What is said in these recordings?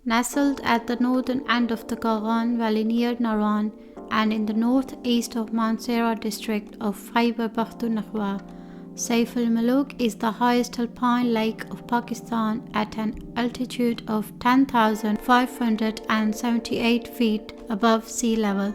Nestled at the northern end of the Kagan Valley near Naran and in the northeast of Mansehra district of Khyber Pakhtunkhwa, Saiful Malook is the highest alpine lake of Pakistan at an altitude of 10,578 feet above sea level.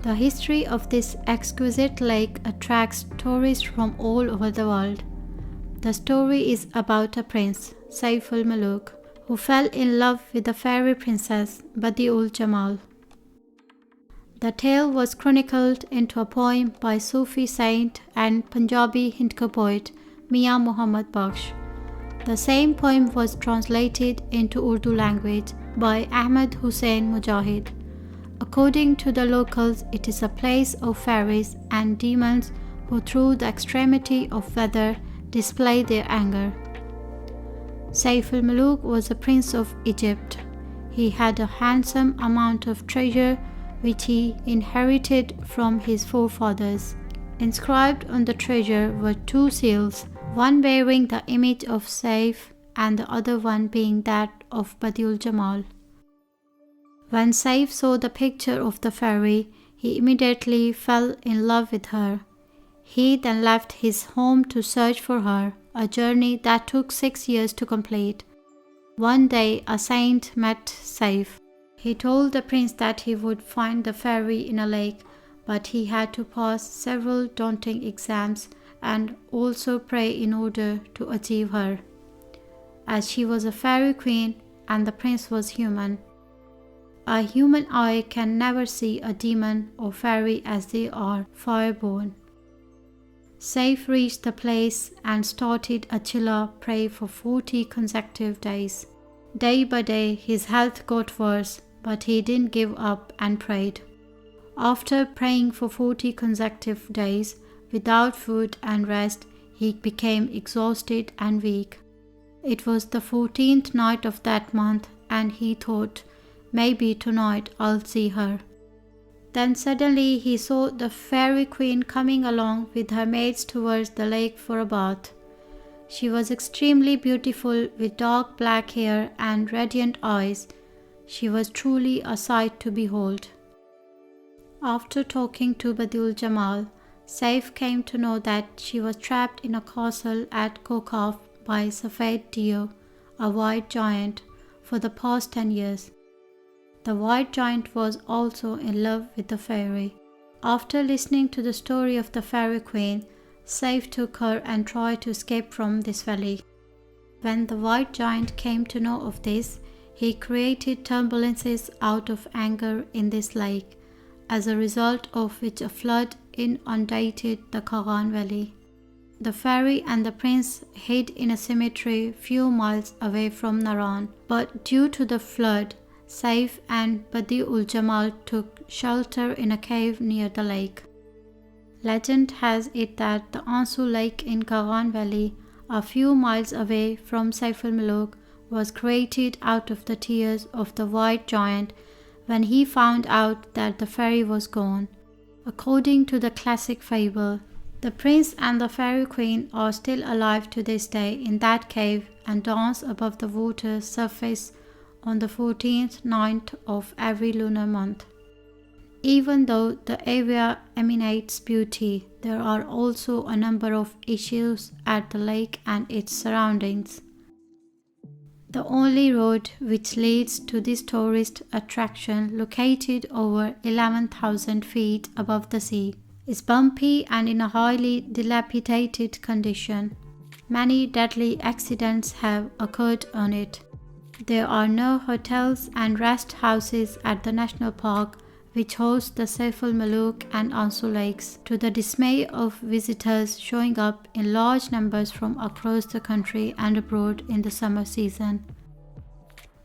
The history of this exquisite lake attracts tourists from all over the world. The story is about a prince, Saiful Malook, who fell in love with the fairy princess Badiul Jamal. The tale was chronicled into a poem by Sufi saint and Punjabi Hindko poet Mian Muhammad Bakhsh. The same poem was translated into Urdu language by Ahmad Hussain Mujahid. According to the locals, it is a place of fairies and demons who, through the extremity of weather, display their anger. Saiful Muluk was a prince of Egypt. He had a handsome amount of treasure which he inherited from his forefathers. Inscribed on the treasure were two seals, one bearing the image of Saif and the other one being that of Badiul Jamal. When Saif saw the picture of the fairy, he immediately fell in love with her. He then left his home to search for her, a journey that took 6 years to complete. One day, a saint met Saif. He told the prince that he would find the fairy in a lake, but he had to pass several daunting exams and also pray in order to achieve her, as she was a fairy queen and the prince was human. A human eye can never see a demon or fairy as they are fireborn. Saif reached the place and started a chilla pray for 40 consecutive days. Day by day, his health got worse, but he didn't give up and prayed. After praying for 40 consecutive days, without food and rest, he became exhausted and weak. It was the 14th night of that month, and he thought, maybe tonight I'll see her. Then suddenly he saw the fairy queen coming along with her maids towards the lake for a bath. She was extremely beautiful with dark black hair and radiant eyes. She was truly a sight to behold. After talking to Badiul Jamal, Saif came to know that she was trapped in a castle at Kokaf by Safed Dio, a white giant, for the past 10 years. The white giant was also in love with the fairy. After listening to the story of the fairy queen, Saif took her and tried to escape from this valley. When the white giant came to know of this, he created turbulences out of anger in this lake, as a result of which a flood inundated the Kagan Valley. The fairy and the prince hid in a cemetery few miles away from Naran, but due to the flood, Saif and Badiul Jamal took shelter in a cave near the lake. Legend has it that the Ansu Lake in Kagan Valley, a few miles away from Saiful Muluk, was created out of the tears of the white giant when he found out that the fairy was gone. According to the classic fable, the prince and the fairy queen are still alive to this day in that cave and dance above the water surface on the 14th night of every lunar month. Even though the area emanates beauty, there are also a number of issues at the lake and its surroundings. The only road which leads to this tourist attraction, located over 11,000 feet above the sea, is bumpy and in a highly dilapidated condition. Many deadly accidents have occurred on it. There are no hotels and rest houses at the national park, which hosts the Saiful, Malook and Ansu lakes, to the dismay of visitors showing up in large numbers from across the country and abroad in the summer season.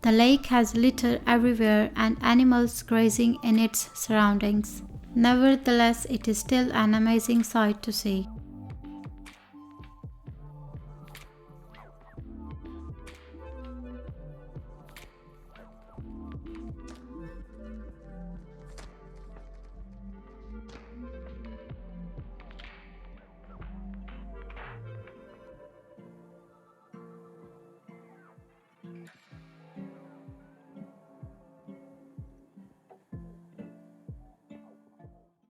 The lake has litter everywhere and animals grazing in its surroundings. Nevertheless, it is still an amazing sight to see.